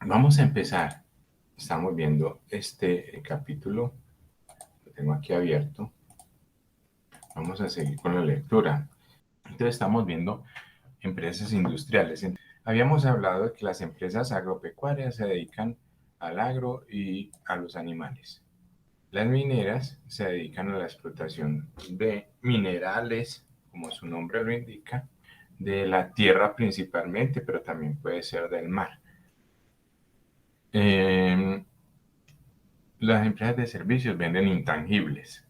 Vamos a empezar. Estamos viendo este capítulo, lo tengo aquí abierto. Vamos a seguir con la lectura. Entonces estamos viendo empresas industriales. Habíamos hablado de que las empresas agropecuarias se dedican al agro y a los animales. Las mineras se dedican a la explotación de minerales, como su nombre lo indica, de la tierra principalmente, pero también puede ser del mar. Eh, las empresas de servicios venden intangibles.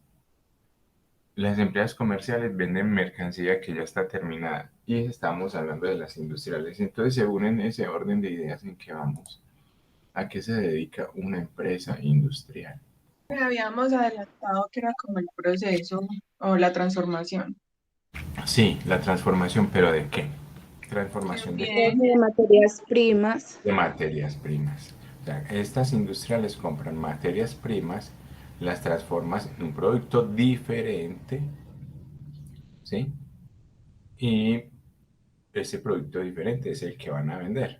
Las empresas comerciales venden mercancía que ya está terminada. Y estamos hablando de las industriales. Entonces, según en ese orden de ideas en que vamos, ¿a qué se dedica una empresa industrial? Habíamos adelantado que era como el proceso o la transformación. Sí, la transformación, pero ¿de qué? Que Transformación de, bien, De materias primas. de materias primas. O sea, estas industriales compran materias primas, las transforman en un producto diferente, ¿sí? Y ese producto diferente es el que van a vender.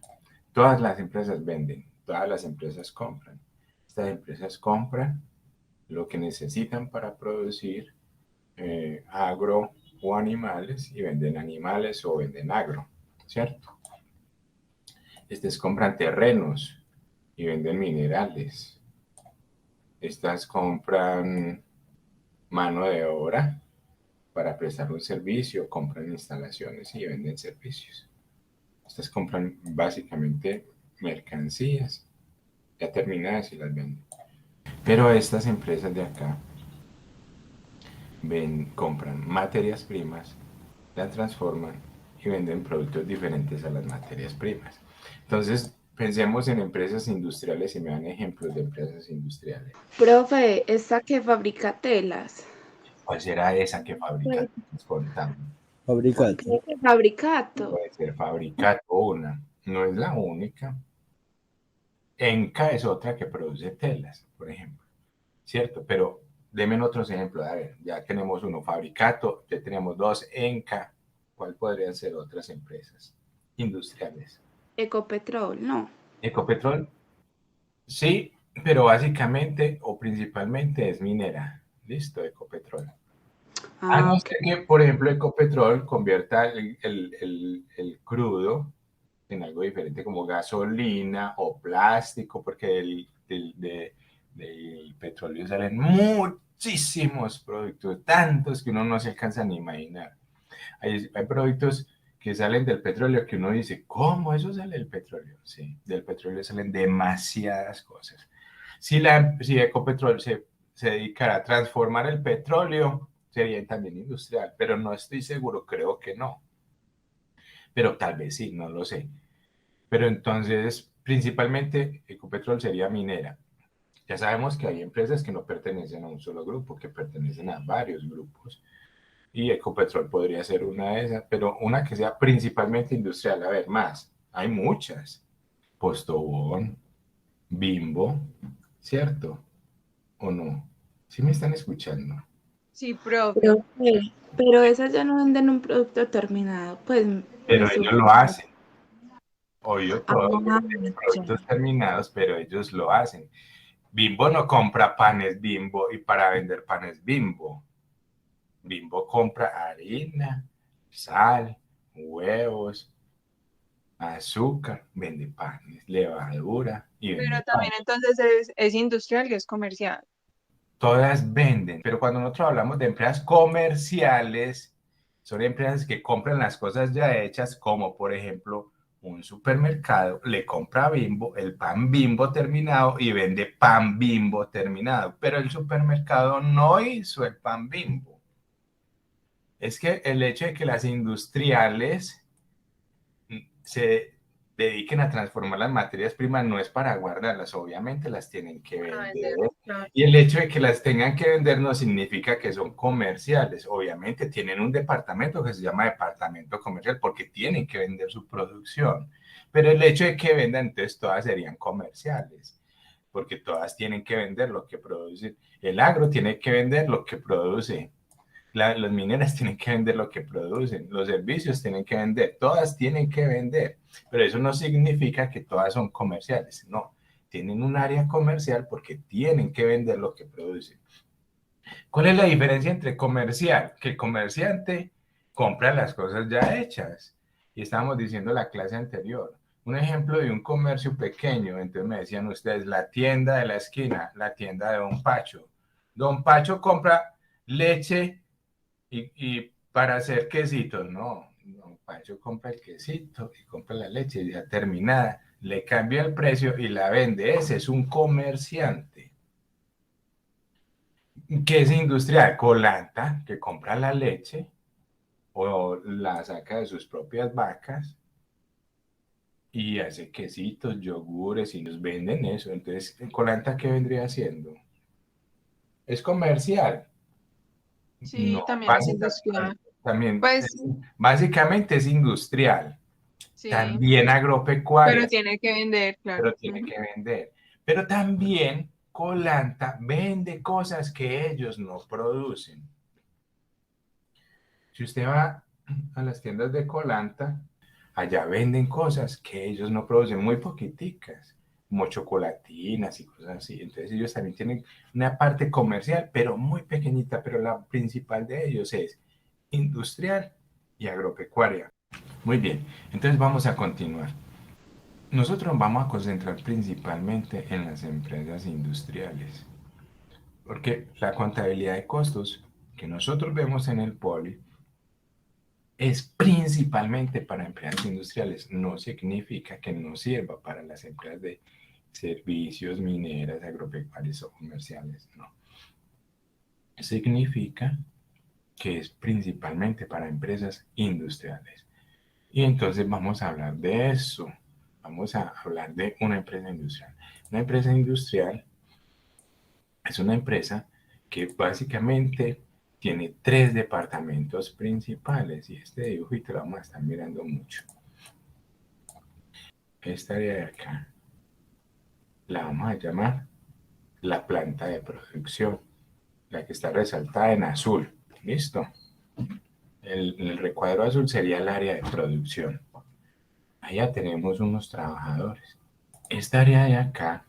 Todas las empresas venden, todas las empresas compran. Estas empresas compran lo que necesitan para producir agro o animales y venden animales o venden agro, ¿cierto? Estas compran terrenos y venden minerales. Estas compran mano de obra para prestar un servicio, compran instalaciones y venden servicios. Estas compran básicamente mercancías ya terminadas y las venden. Pero estas empresas de acá compran materias primas, las transforman y venden productos diferentes a las materias primas. Entonces, pensemos en empresas industriales y me dan ejemplos de empresas industriales. Profe, esta que fabrica telas. ¿Cuál será esa que fabrica? Pues, Contando. Fabricato. creo que fabricato. Puede ser Fabricato una, no es la única. Enca es otra que produce telas, por ejemplo, ¿cierto? Pero denme otros ejemplos. A ver, ya tenemos uno, Fabricato, ya tenemos dos, Enca. ¿Cuál podrían ser otras empresas industriales? Ecopetrol, no. Ecopetrol, sí, pero básicamente o principalmente es minera. Listo, Ecopetrol. A Ah, no ok. ser que, por ejemplo, Ecopetrol convierta el crudo en algo diferente como gasolina o plástico, porque del petróleo salen muchísimos productos, tantos que uno no se alcanza ni a imaginar. Hay productos que salen del petróleo que uno dice, ¿cómo eso sale del petróleo? Sí, del petróleo salen demasiadas cosas. Si Ecopetrol se dedicara a transformar el petróleo, sería también industrial, pero no estoy seguro, creo que no. Pero tal vez sí, no lo sé. Pero entonces, principalmente, Ecopetrol sería minera. Ya sabemos que hay empresas que no pertenecen a un solo grupo, que pertenecen a varios grupos. Y Ecopetrol podría ser una de esas, pero una que sea principalmente industrial. A ver, más. Hay muchas. Postobón, Bimbo, ¿cierto? ¿O no? ¿Sí me están escuchando? sí, profe. Profe, pero esas ya no venden un producto terminado. Pues Pero me ellos supongo. lo hacen. Obvio, Ah, todos venden ya. productos terminados, pero ellos lo hacen. Bimbo no compra panes Bimbo y para vender panes Bimbo. Bimbo compra harina, sal, huevos, azúcar, vende panes, levadura y Pero vende pan. también entonces es industrial y es comercial. Todas venden, pero cuando nosotros hablamos de empresas comerciales, son empresas que compran las cosas ya hechas, como por ejemplo un supermercado le compra a Bimbo el pan Bimbo terminado y vende pan Bimbo terminado, pero el supermercado no hizo el pan Bimbo. Es que el hecho de que las industriales se dediquen a transformar las materias primas no es para guardarlas, obviamente las tienen que Para vender. vender, claro. Y el hecho de que las tengan que vender no significa que son comerciales. Obviamente tienen un departamento que se llama departamento comercial porque tienen que vender su producción. Pero el hecho de que vendan, entonces todas serían comerciales, porque todas tienen que vender lo que producen. El agro tiene que vender lo que produce. Las mineras tienen que vender lo que producen, los servicios tienen que vender, todas tienen que vender, pero eso no significa que todas son comerciales, no, tienen un área comercial porque tienen que vender lo que producen. ¿Cuál es la diferencia entre comercial? Que el comerciante compra las cosas ya hechas. Y estábamos diciendo en la clase anterior, un ejemplo de un comercio pequeño, entonces me decían ustedes, la tienda de la esquina, la tienda de Don Pacho. Don Pacho compra leche y para hacer quesitos, no. Don Pacho compra el quesito y compra la leche ya terminada, le cambia el precio y la vende. Ese es un comerciante. ¿Qué es industrial? Colanta, que compra la leche o la saca de sus propias vacas y hace quesitos, yogures y nos venden eso. Entonces, ¿Colanta qué vendría haciendo? ¿Es comercial? Sí, No, también es básicamente, industrial. también, Pues básicamente es industrial, sí, también pero agropecuaria, tiene que vender, claro. pero tiene que vender. Pero también Colanta vende cosas que ellos no producen. Si usted va a las tiendas de Colanta, allá venden cosas que ellos no producen, muy poquiticas, como chocolatinas y cosas así. Entonces ellos también tienen una parte comercial, pero muy pequeñita, pero la principal de ellos es industrial y agropecuaria. Muy bien, entonces vamos a continuar. Nosotros vamos a concentrar principalmente en las empresas industriales, porque la contabilidad de costos que nosotros vemos en el poli es principalmente para empresas industriales. No significa que no sirva para las empresas de servicios, mineras, agropecuarias o comerciales. No. Significa que es principalmente para empresas industriales. Y entonces vamos a hablar de eso. Vamos a hablar de una empresa industrial. Una empresa industrial es una empresa que básicamente tiene tres departamentos principales y este dibujito lo vamos a estar mirando mucho. Esta área de acá la vamos a llamar la planta de producción, la que está resaltada en azul. ¿Listo? El recuadro azul sería el área de producción. Allá tenemos unos trabajadores. Esta área de acá,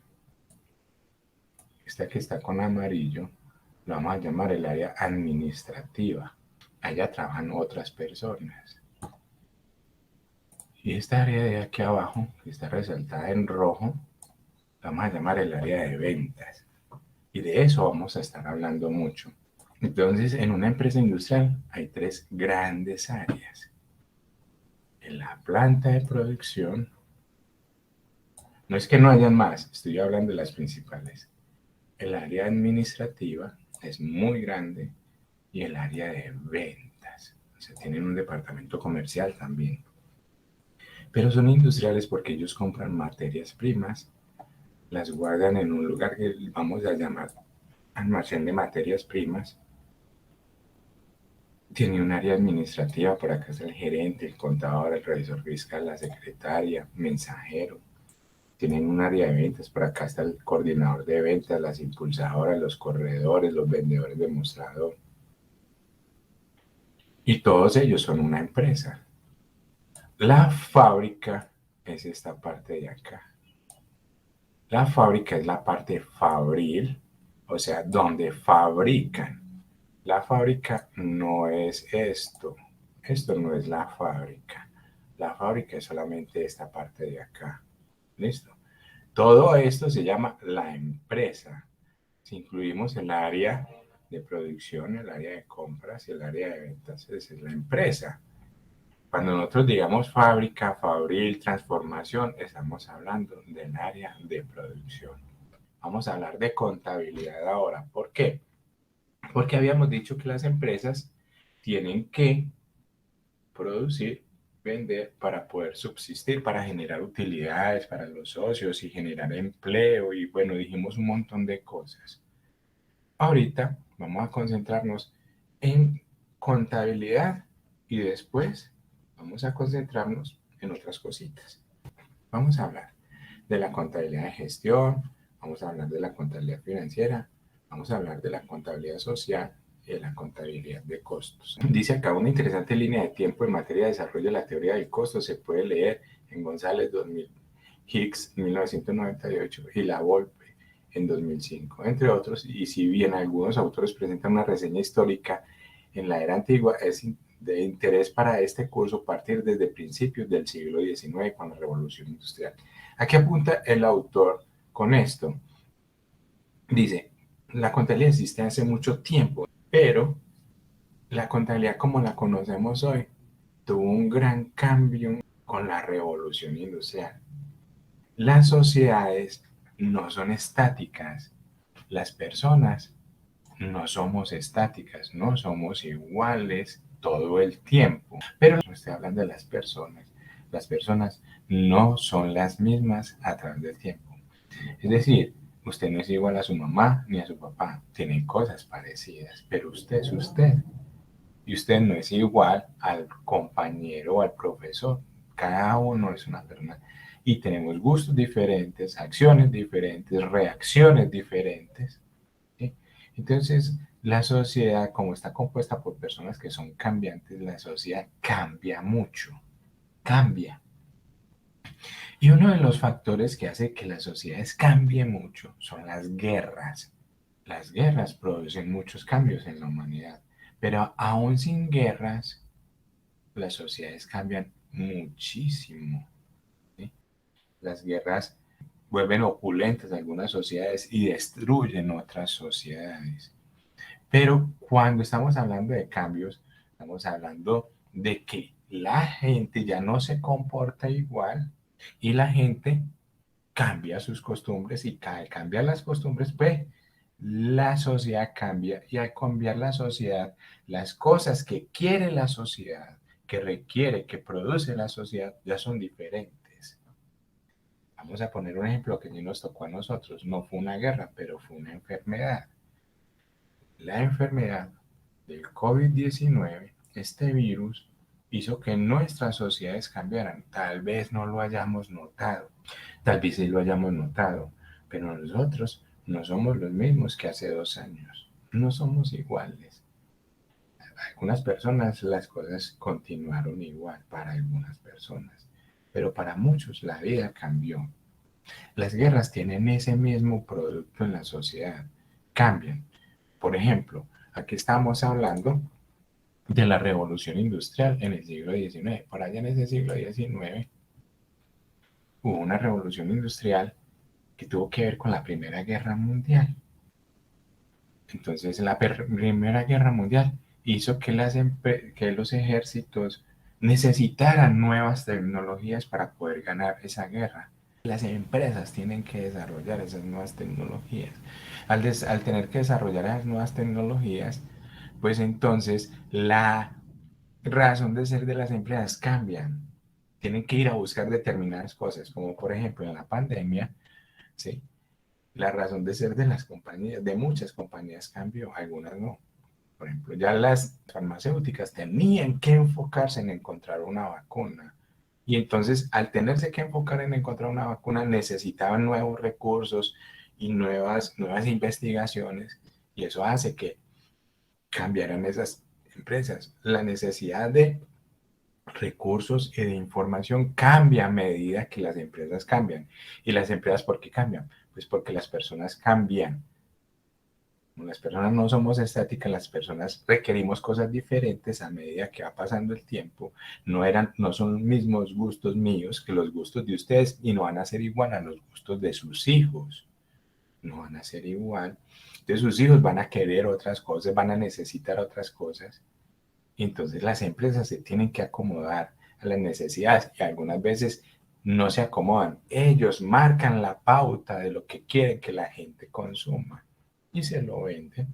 esta que está con amarillo, la vamos a llamar el área administrativa. Allá trabajan otras personas. Y esta área de aquí abajo, que está resaltada en rojo, la vamos a llamar el área de ventas. Y de eso vamos a estar hablando mucho. Entonces, en una empresa industrial hay tres grandes áreas. En la planta de producción, no es que no hayan más, estoy hablando de las principales. El área administrativa es muy grande y el área de ventas. O sea, tienen un departamento comercial también. Pero son industriales porque ellos compran materias primas, las guardan en un lugar que vamos a llamar almacén de materias primas. Tiene un área administrativa, por acá está el gerente, el contador, el revisor fiscal, la secretaria, mensajero. Tienen un área de ventas, por acá está el coordinador de ventas, las impulsadoras, los corredores, los vendedores de mostrador. Y todos ellos son una empresa. La fábrica es esta parte de acá. La fábrica es la parte fabril, o sea, donde fabrican. La fábrica no es esto. Esto no es la fábrica. La fábrica es solamente esta parte de acá. ¿Listo? Todo esto se llama la empresa. Si incluimos el área de producción, el área de compras y el área de ventas, esa es la empresa. Cuando nosotros digamos fábrica, fabril, transformación, estamos hablando del área de producción. Vamos a hablar de contabilidad ahora. ¿Por qué? Porque habíamos dicho que las empresas tienen que producir, vender para poder subsistir, para generar utilidades para los socios y generar empleo y bueno, dijimos un montón de cosas. Ahorita vamos a concentrarnos en contabilidad y después vamos a concentrarnos en otras cositas. Vamos a hablar de la contabilidad de gestión, vamos a hablar de la contabilidad financiera, vamos a hablar de la contabilidad social la contabilidad de costos. Dice acá una interesante línea de tiempo en materia de desarrollo de la teoría del costo se puede leer en González 2000, Hicks 1998 y La Volpe en 2005, entre otros, y si bien algunos autores presentan una reseña histórica en la era antigua, es de interés para este curso partir desde principios del siglo XIX con la Revolución Industrial. ¿A qué apunta el autor con esto? Dice, la contabilidad existe hace mucho tiempo, pero la contabilidad como la conocemos hoy tuvo un gran cambio con la Revolución Industrial. Las sociedades no son estáticas, las personas no somos estáticas, no somos iguales todo el tiempo. Pero no estoy hablando de las personas no son las mismas a través del tiempo. Es decir, usted no es igual a su mamá ni a su papá, tienen cosas parecidas, pero usted es usted. Y usted no es igual al compañero o al profesor. Cada uno es una persona y tenemos gustos diferentes, acciones diferentes, reacciones diferentes. ¿Sí? Entonces, la sociedad, como está compuesta por personas que son cambiantes, la sociedad cambia mucho, cambia. Y uno de los factores que hace que las sociedades cambien mucho son las guerras. Las guerras producen muchos cambios en la humanidad, pero aún sin guerras, las sociedades cambian muchísimo. ¿Sí? Las guerras vuelven opulentas algunas sociedades y destruyen otras sociedades. Pero cuando estamos hablando de cambios, estamos hablando de que la gente ya no se comporta igual y la gente cambia sus costumbres y al cambiar las costumbres, pues la sociedad cambia y al cambiar la sociedad, las cosas que quiere la sociedad, que requiere, que produce la sociedad, ya son diferentes. Vamos a poner un ejemplo que ni nos tocó a nosotros. No fue una guerra, pero fue una enfermedad. La enfermedad del COVID-19, este virus, hizo que nuestras sociedades cambiaran. Tal vez no lo hayamos notado, tal vez sí lo hayamos notado, pero nosotros no somos los mismos que hace 2 años. No somos iguales. Para algunas personas las cosas continuaron igual, para algunas personas, pero para muchos la vida cambió. Las guerras tienen ese mismo producto en la sociedad, cambian. Por ejemplo, aquí estamos hablando de la revolución industrial en el siglo XIX. Por allá en ese siglo XIX hubo una revolución industrial que tuvo que ver con la Primera Guerra Mundial. Entonces, la Primera Guerra Mundial hizo que, que los ejércitos necesitaran nuevas tecnologías para poder ganar esa guerra. Las empresas tienen que desarrollar esas nuevas tecnologías. Al tener que desarrollar esas nuevas tecnologías, pues entonces la razón de ser de las empresas cambian. Tienen que ir a buscar determinadas cosas, como por ejemplo en la pandemia, ¿sí? La razón de ser de las compañías, de muchas compañías cambió, algunas no. Por ejemplo, ya las farmacéuticas tenían que enfocarse en encontrar una vacuna. Y entonces, al tenerse que enfocar en encontrar una vacuna, necesitaban nuevos recursos y nuevas investigaciones. Y eso hace que cambiaran esas empresas. La necesidad de recursos y de información cambia a medida que las empresas cambian. ¿Y las empresas por qué cambian? Pues porque las personas cambian. Las personas no somos estáticas, las personas requerimos cosas diferentes a medida que va pasando el tiempo. No son los mismos gustos míos que los gustos de ustedes y no van a ser igual a los gustos de sus hijos. No van a ser igual. Entonces sus hijos van a querer otras cosas, van a necesitar otras cosas. Entonces las empresas se tienen que acomodar a las necesidades y algunas veces no se acomodan. Ellos marcan la pauta de lo que quieren que la gente consuma y se lo venden.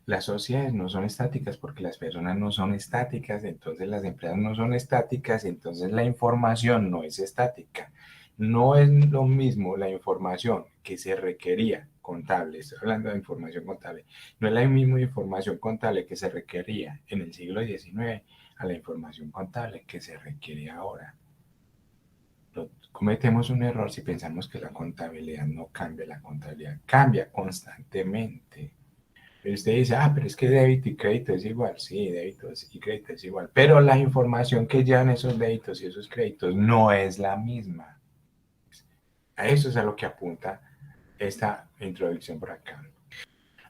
Las sociedades no son estáticas porque las personas no son estáticas, entonces las empresas no son estáticas, entonces la información no es estática. No es lo mismo la información que se requería contable, estoy hablando de información contable, no es la misma información contable que se requería en el siglo XIX a la información contable que se requiere ahora. Cometemos un error si pensamos que la contabilidad no cambia, la contabilidad cambia constantemente. Pero usted dice, pero es que débito y crédito es igual. Sí, débito y crédito es igual. Pero la información que llevan esos débitos y esos créditos no es la misma. A eso es a lo que apunta esta introducción por acá.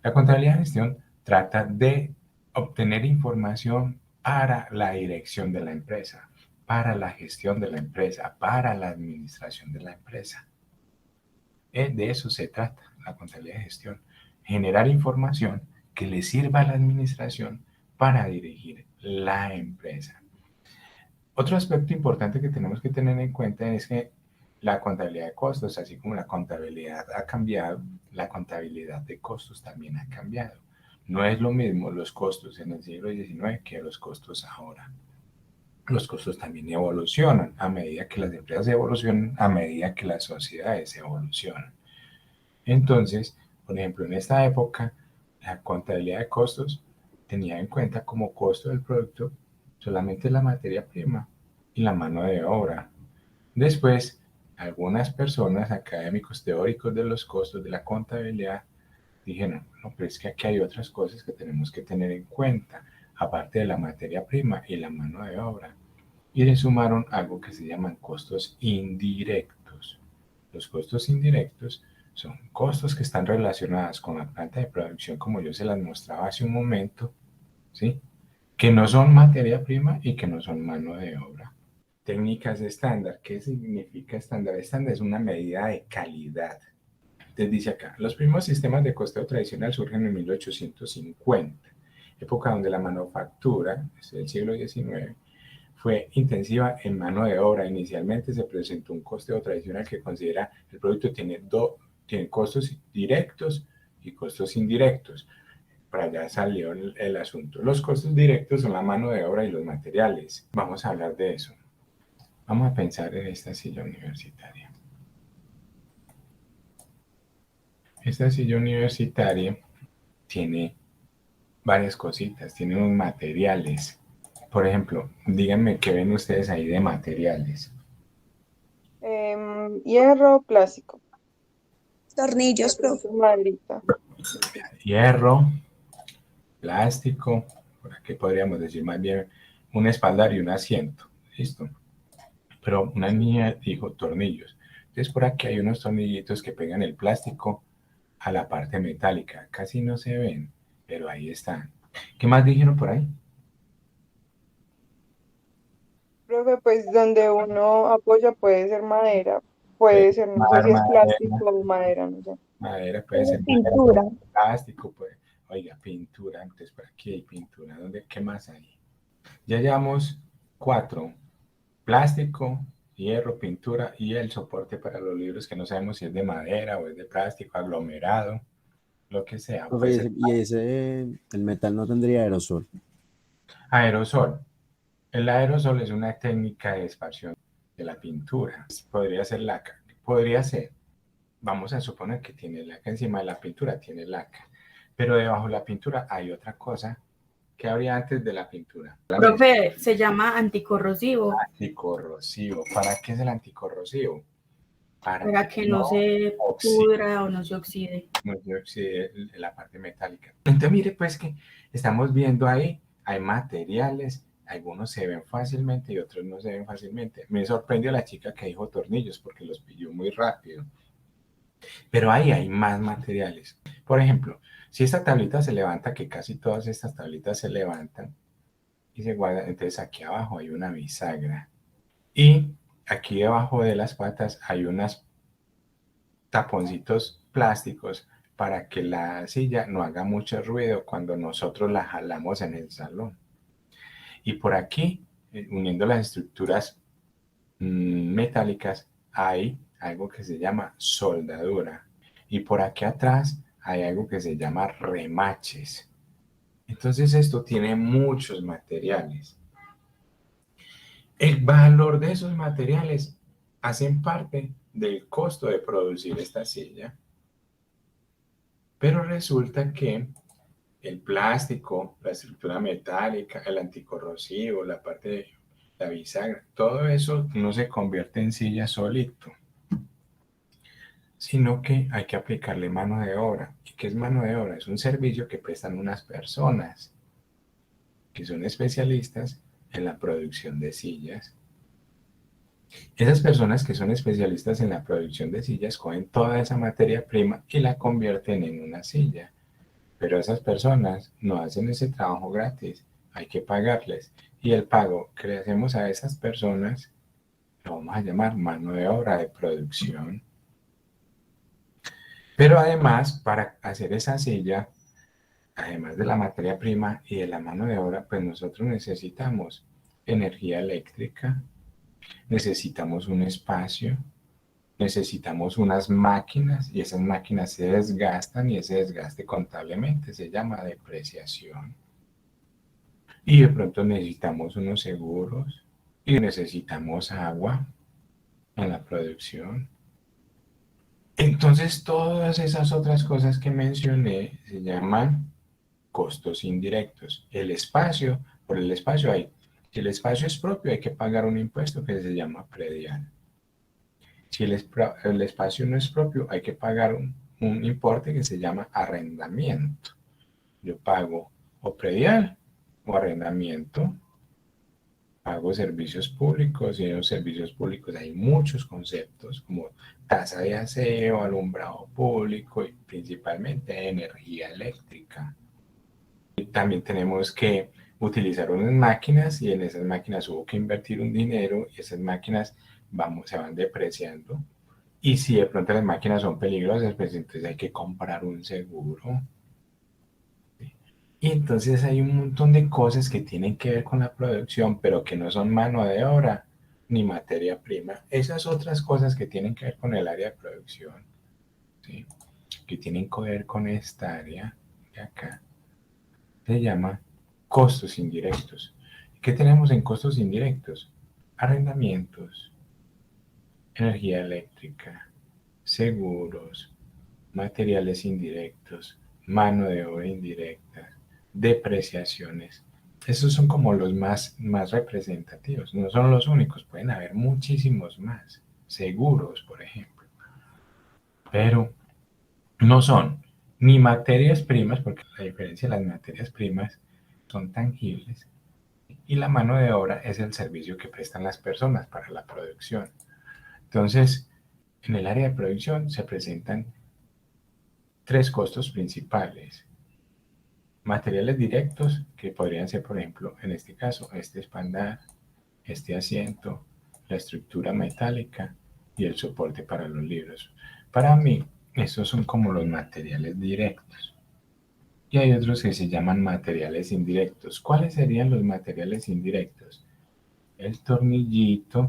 La contabilidad de gestión trata de obtener información para la dirección de la empresa, para la gestión de la empresa, para la administración de la empresa. De eso se trata la contabilidad de gestión. Generar información que le sirva a la administración para dirigir la empresa. Otro aspecto importante que tenemos que tener en cuenta es que la contabilidad de costos, así como la contabilidad ha cambiado, la contabilidad de costos también ha cambiado. No es lo mismo los costos en el siglo XIX que los costos ahora. Los costos también evolucionan a medida que las empresas evolucionan, a medida que las sociedades evolucionan. Entonces, por ejemplo, en esta época, la contabilidad de costos tenía en cuenta como costo del producto solamente la materia prima y la mano de obra. Después, algunas personas, académicos teóricos de los costos de la contabilidad, dijeron, no, pero es que aquí hay otras cosas que tenemos que tener en cuenta, aparte de la materia prima y la mano de obra. Y le sumaron algo que se llaman costos indirectos. Los costos indirectos son costos que están relacionados con la planta de producción, como yo se las mostraba hace un momento, ¿sí? Que no son materia prima y que no son mano de obra. Técnicas estándar. ¿Qué significa estándar? Estándar es una medida de calidad. Entonces dice acá, los primeros sistemas de costeo tradicional surgen en 1850, época donde la manufactura, es el siglo XIX, fue intensiva en mano de obra. Inicialmente se presentó un costeo tradicional que considera el producto tiene costos directos y costos indirectos. Para allá salió el asunto. Los costos directos son la mano de obra y los materiales. Vamos a hablar de eso. Vamos a pensar en esta silla universitaria. Esta silla universitaria tiene varias cositas, tiene unos materiales. Por ejemplo, díganme qué ven ustedes ahí de materiales. Hierro, plástico, de Tornillos, profe. pronto maderita. Hierro, plástico, por aquí podríamos decir más bien un espaldar y un asiento. Listo. Pero una niña dijo tornillos. Entonces por aquí hay unos tornillitos que pegan el plástico a la parte metálica. Casi no se ven, pero ahí están. ¿Qué más dijeron por ahí? Profe, pues donde uno apoya puede ser madera, puede ser, no sé si es Madera, plástico o madera, no sé. madera puede ser madera, Pintura. plástico, pues. Oiga, pintura, entonces por aquí hay pintura. ¿Qué más hay? Ya llevamos 4. Plástico, hierro, pintura y el soporte para los libros que no sabemos si es de madera o es de plástico, aglomerado, lo que sea. Profe, Puede ser el metal no tendría aerosol. aerosol. El aerosol es una técnica de esparción de la pintura. Podría ser laca. Podría ser. Vamos a suponer que tiene laca encima de la pintura, tiene laca. Pero debajo de la pintura hay otra cosa que habría antes de la pintura. Profe, se llama anticorrosivo Anticorrosivo. ¿Para qué es el anticorrosivo? para que no se pudra o no se oxide. No se oxide la parte metálica. Entonces mire pues que estamos viendo ahí, hay materiales, algunos se ven fácilmente y otros no se ven fácilmente. Me sorprendió la chica que dijo tornillos porque los pilló muy rápido. Pero ahí hay más materiales. Por ejemplo, si esta tablita se levanta, que casi todas estas tablitas se levantan y se guardan, entonces aquí abajo hay una bisagra. Y aquí debajo de las patas hay unos taponcitos plásticos para que la silla no haga mucho ruido cuando nosotros la jalamos en el salón. Y por aquí, uniendo las estructuras metálicas, hay algo que se llama soldadura. Y por aquí atrás hay algo que se llama remaches. Entonces esto tiene muchos materiales. El valor de esos materiales hacen parte del costo de producir esta silla. Pero resulta que el plástico, la estructura metálica, el anticorrosivo, la parte de la bisagra, todo eso no se convierte en silla solito. sino que hay que aplicarle mano de obra. ¿Y qué es mano de obra? Es un servicio que prestan unas personas que son especialistas en la producción de sillas. Esas personas que son especialistas en la producción de sillas cogen toda esa materia prima y la convierten en una silla. Pero esas personas no hacen ese trabajo gratis, hay que pagarles. Y el pago que le hacemos a esas personas lo vamos a llamar mano de obra de producción. Pero además, para hacer esa silla, además de la materia prima y de la mano de obra, pues nosotros necesitamos energía eléctrica, necesitamos un espacio, necesitamos unas máquinas y esas máquinas se desgastan y ese desgaste contablemente se llama depreciación. Y de pronto necesitamos unos seguros y necesitamos agua en la producción. Entonces todas esas otras cosas que mencioné se llaman costos indirectos. El espacio, por el espacio hay, si el espacio es propio hay que pagar un impuesto que se llama predial. Si el espacio no es propio hay que pagar un importe que se llama arrendamiento. Yo pago o predial o arrendamiento, pago servicios públicos y en los servicios públicos hay muchos conceptos como tasa de aseo, alumbrado público y principalmente energía eléctrica. Y también tenemos que utilizar unas máquinas y en esas máquinas hubo que invertir un dinero y esas máquinas se van depreciando. Y si de pronto las máquinas son peligrosas, pues entonces hay que comprar un seguro. Y entonces hay un montón de cosas que tienen que ver con la producción, pero que no son mano de obra ni materia prima. Esas otras cosas que tienen que ver con el área de producción, ¿sí? Que tienen que ver con esta área de acá, se llama costos indirectos. ¿Qué tenemos en costos indirectos? Arrendamientos, energía eléctrica, seguros, materiales indirectos, mano de obra indirecta, depreciaciones. Esos son como los más representativos. No son los únicos, pueden haber muchísimos más. Seguros, por ejemplo. Pero no son ni materias primas, porque la diferencia de las materias primas son tangibles, y la mano de obra es el servicio que prestan las personas para la producción. Entonces, en el área de producción se presentan tres costos principales. Materiales directos, que podrían ser, por ejemplo, en este caso, este espaldar, este asiento, la estructura metálica y el soporte para los libros. Para mí, estos son como los materiales directos. Y hay otros que se llaman materiales indirectos. ¿Cuáles serían los materiales indirectos? El tornillito,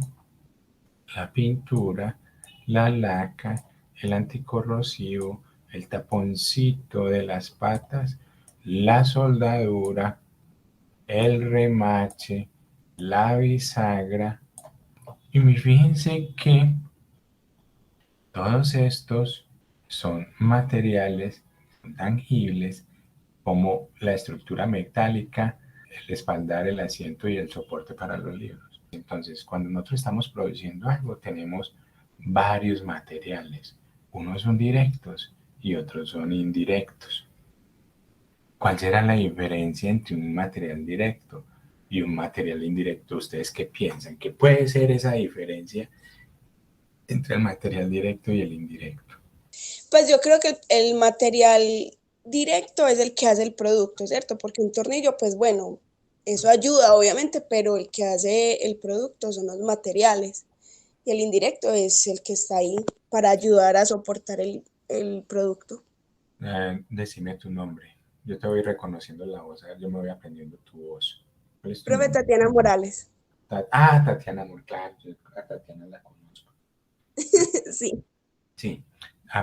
la pintura, la laca, el anticorrosivo, el taponcito de las patas, la soldadura, el remache, la bisagra. Y fíjense que todos estos son materiales tangibles como la estructura metálica, el espaldar, el asiento y el soporte para los libros. Entonces, cuando nosotros estamos produciendo algo, tenemos varios materiales. Unos son directos y otros son indirectos. ¿Cuál será la diferencia entre un material directo y un material indirecto? ¿Ustedes qué piensan? ¿Qué puede ser esa diferencia entre el material directo y el indirecto? Pues yo creo que el material directo es el que hace el producto, ¿cierto? Porque un tornillo, pues bueno, eso ayuda obviamente, pero el que hace el producto son los materiales. Y el indirecto es el que está ahí para ayudar a soportar el producto. Decime tu nombre. Yo te voy reconociendo la voz. A ver, yo me voy aprendiendo tu voz. ¿Cuál es tu Profe nombre? Tatiana Morales. Tatiana, muy claro. Yo a Tatiana la conozco. Sí. Sí.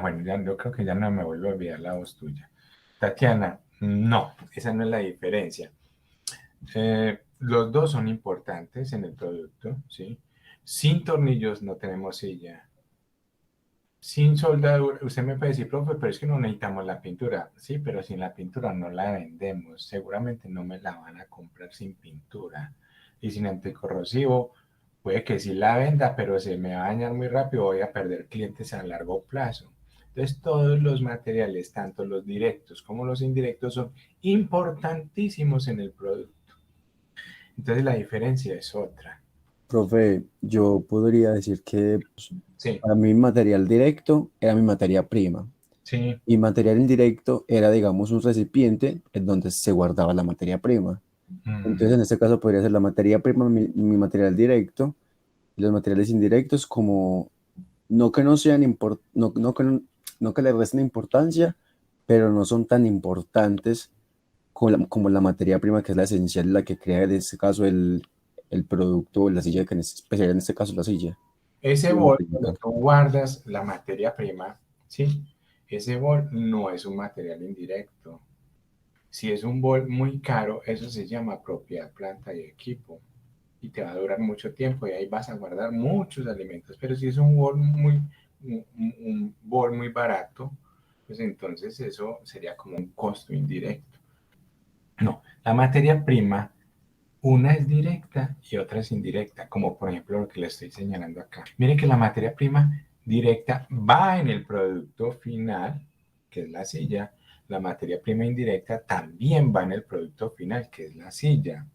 Bueno, yo creo que ya no me vuelvo a olvidar la voz tuya. Tatiana, no, esa no es la diferencia. Los dos son importantes en el producto, ¿sí? Sin tornillos no tenemos silla. Sin soldadura, usted me puede decir, profe, pero es que no necesitamos la pintura. Sí, pero sin la pintura no la vendemos. Seguramente no me la van a comprar sin pintura. Y sin anticorrosivo, puede que sí la venda, pero se me va a dañar muy rápido. Voy a perder clientes a largo plazo. Entonces, todos los materiales, tanto los directos como los indirectos, son importantísimos en el producto. Entonces, la diferencia es otra. Profe, yo podría decir que Sí, para mí material directo era mi materia prima sí. y material indirecto era, digamos, un recipiente en donde se guardaba la materia prima. Entonces, en este caso podría ser la materia prima, mi material directo, y los materiales indirectos como, no que no sean no que le resten importancia, pero no son tan importantes como la materia prima, que es la esencial, la que crea en este caso el producto o la silla, que en especial en este caso la silla. Ese bol donde tú guardas la materia prima, ¿sí? Ese bol no es un material indirecto. Si es un bol muy caro, eso se llama propiedad, planta y equipo. Y te va a durar mucho tiempo y ahí vas a guardar muchos alimentos. Pero si es un bol muy barato, pues entonces eso sería como un costo indirecto. No, la materia prima, una es directa y otra es indirecta, como por ejemplo lo que le estoy señalando acá. Miren que la materia prima directa va en el producto final, que es la silla. La materia prima indirecta también va en el producto final, que es la silla.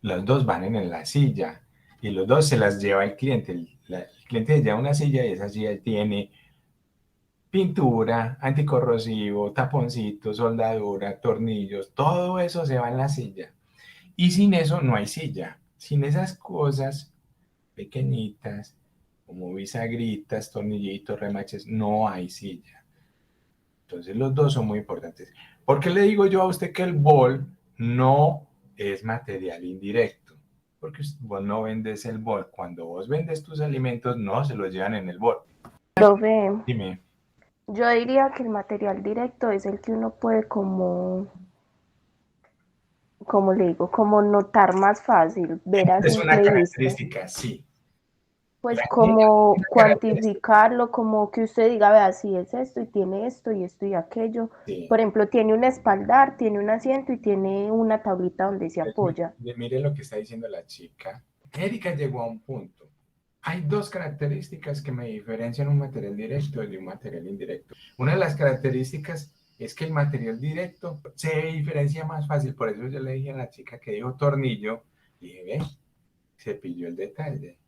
Los dos van en la silla y los dos se las lleva el cliente. El cliente lleva una silla y esa silla tiene pintura, anticorrosivo, taponcito, soldadura, tornillos, todo eso se va en la silla. Y sin eso no hay silla. Sin esas cosas pequeñitas, como bisagritas, tornillitos, remaches, no hay silla. Entonces los dos son muy importantes. ¿Por qué le digo yo a usted que el bol no es material indirecto? Porque vos no vendes el bol. Cuando vos vendes tus alimentos, no se los llevan en el bol. Profe, Dime. yo diría que el material directo es el que uno puede como le digo, como notar más fácil, ver a Es una simple vista. característica, sí. Pues La como característica. cuantificarlo, como que usted diga, vea, si es esto y tiene esto y esto y aquello. Sí. Por ejemplo, tiene un espaldar, tiene un asiento y tiene una tablita donde se apoya. Mire lo que está diciendo la chica. Erika llegó a un punto. Hay dos características que me diferencian un material directo de un material indirecto. Una de las características es que el material directo se diferencia más fácil. Por eso yo le dije a la chica que dijo tornillo, y dije, ve, se pilló el detalle.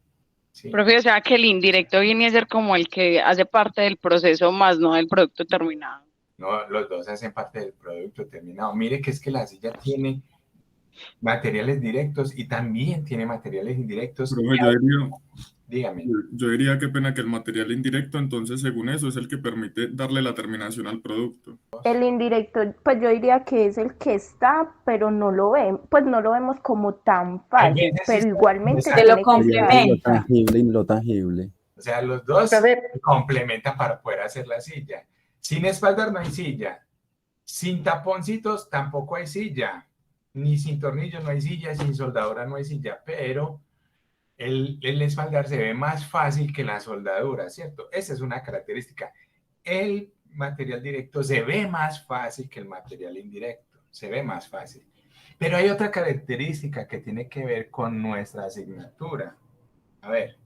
¿Sí? Profe, o sea que el indirecto viene a ser como el que hace parte del proceso más no del producto terminado. No, los dos hacen parte del producto terminado. Mire que es que la silla tiene materiales directos y también tiene materiales indirectos. Profe, Dígame. yo diría qué pena que el material indirecto, entonces, según eso, es el que permite darle la terminación al producto. El indirecto, pues yo diría que es el que está, pero no lo ven, pues no lo vemos como tan fácil, pero igualmente Se lo complementa. Lo tangible y lo tangible. O sea, los dos se complementan para poder hacer la silla. Sin espaldar no hay silla. Sin taponcitos tampoco hay silla. Ni sin tornillos no hay silla, sin soldadura no hay silla. Pero el espaldar se ve más fácil que la soldadura, ¿cierto? Esa es una característica. El material directo se ve más fácil que el material indirecto. Se ve más fácil. Pero hay otra característica que tiene que ver con nuestra asignatura. A ver,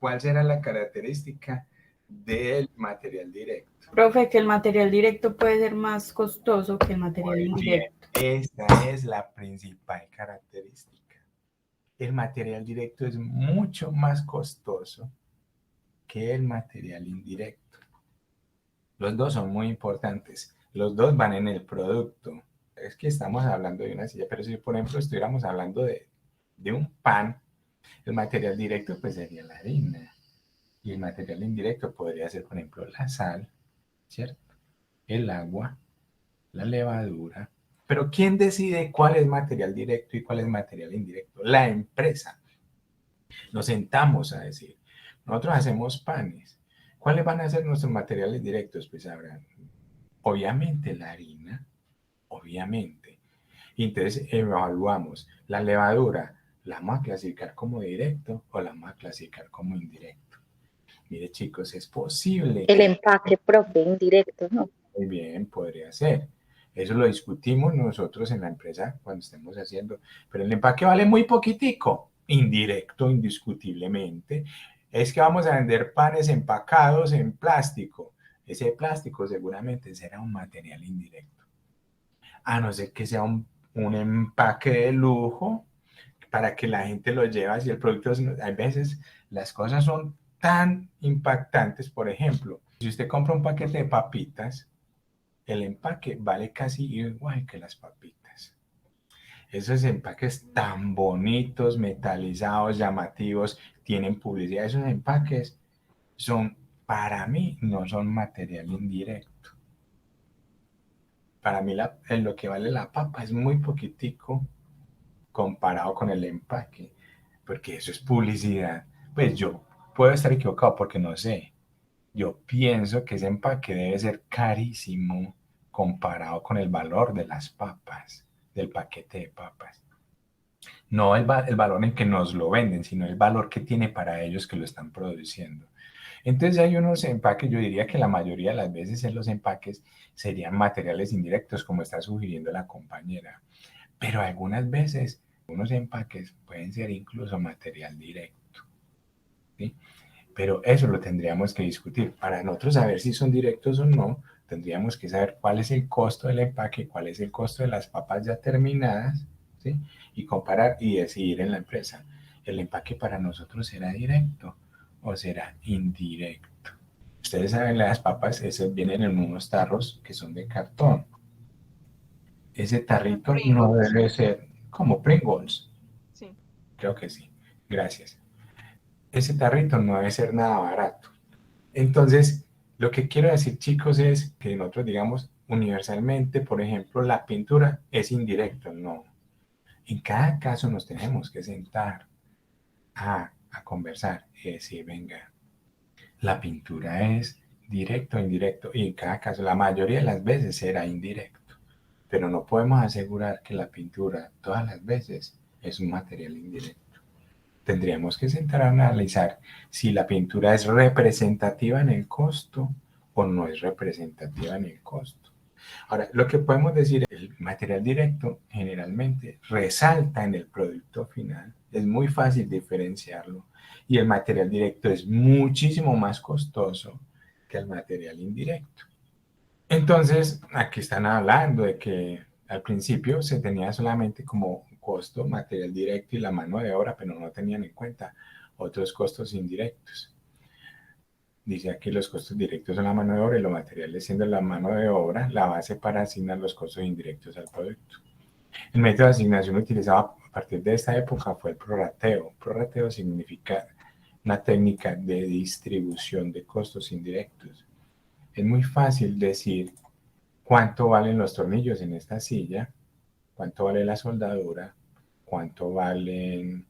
¿cuál será la característica del material directo? Profe, que el material directo puede ser más costoso que el material indirecto. Esta es la principal característica. El material directo es mucho más costoso que el material indirecto. Los dos son muy importantes. Los dos van en el producto. Es que estamos hablando de una silla, pero si por ejemplo estuviéramos hablando de un pan, el material directo pues sería la harina. Y el material indirecto podría ser, por ejemplo, la sal, ¿cierto? El agua, la levadura. Pero ¿quién decide cuál es material directo y cuál es material indirecto? La empresa. Nos sentamos a decir, nosotros hacemos panes. ¿Cuáles van a ser nuestros materiales directos? Pues habrán, obviamente, la harina, obviamente. Y entonces evaluamos la levadura. ¿La vamos a clasificar como directo o la vamos a clasificar como indirecto? Mire, chicos, es posible. El empaque, profe, indirecto, ¿no? Muy bien, podría ser. Eso lo discutimos nosotros en la empresa cuando estemos haciendo. Pero el empaque vale muy poquitico. Indirecto, indiscutiblemente. Es que vamos a vender panes empacados en plástico. Ese plástico seguramente será un material indirecto. A no ser que sea un empaque de lujo para que la gente lo lleve, si el producto es, a veces las cosas son tan impactantes. Por ejemplo, si usted compra un paquete de papitas, el empaque vale casi igual que las papitas. Esos empaques tan bonitos, metalizados, llamativos, tienen publicidad. Esos empaques son, para mí, no son material indirecto. Para mí lo que vale la papa es muy poquitico comparado con el empaque, porque eso es publicidad. Pues yo puedo estar equivocado porque no sé. Yo pienso que ese empaque debe ser carísimo comparado con el valor de las papas, del paquete de papas. No el valor en que nos lo venden, sino el valor que tiene para ellos que lo están produciendo. Entonces hay unos empaques, yo diría que la mayoría de las veces en los empaques serían materiales indirectos, como está sugiriendo la compañera. Pero algunas veces unos empaques pueden ser incluso material directo, ¿sí? Pero eso lo tendríamos que discutir. Para nosotros saber si son directos o no, tendríamos que saber cuál es el costo del empaque, cuál es el costo de las papas ya terminadas, ¿sí? Y comparar y decidir en la empresa, ¿el empaque para nosotros será directo o será indirecto? Ustedes saben, las papas, esas vienen en unos tarros que son de cartón. Ese tarrito no debe ser como Pringles. Sí. Creo que sí. Gracias. Ese tarrito no debe ser nada barato. Entonces, lo que quiero decir, chicos, es que nosotros digamos universalmente, por ejemplo, la pintura es indirecto. No. En cada caso nos tenemos que sentar a conversar y decir, venga, la pintura es directo o indirecto. Y en cada caso, la mayoría de las veces será indirecto. Pero no podemos asegurar que la pintura todas las veces es un material indirecto. Tendríamos que sentar a analizar si la pintura es representativa en el costo o no es representativa en el costo. Ahora, lo que podemos decir es que el material directo generalmente resalta en el producto final. Es muy fácil diferenciarlo y el material directo es muchísimo más costoso que el material indirecto. Entonces, aquí están hablando de que al principio se tenía solamente como costo material directo y la mano de obra, pero no tenían en cuenta otros costos indirectos. Dice aquí los costos directos son la mano de obra y los materiales siendo la mano de obra la base para asignar los costos indirectos al producto. El método de asignación utilizado a partir de esta época fue el prorrateo. Prorrateo significa una técnica de distribución de costos indirectos. Es muy fácil decir cuánto valen los tornillos en esta silla, cuánto vale la soldadura, cuánto valen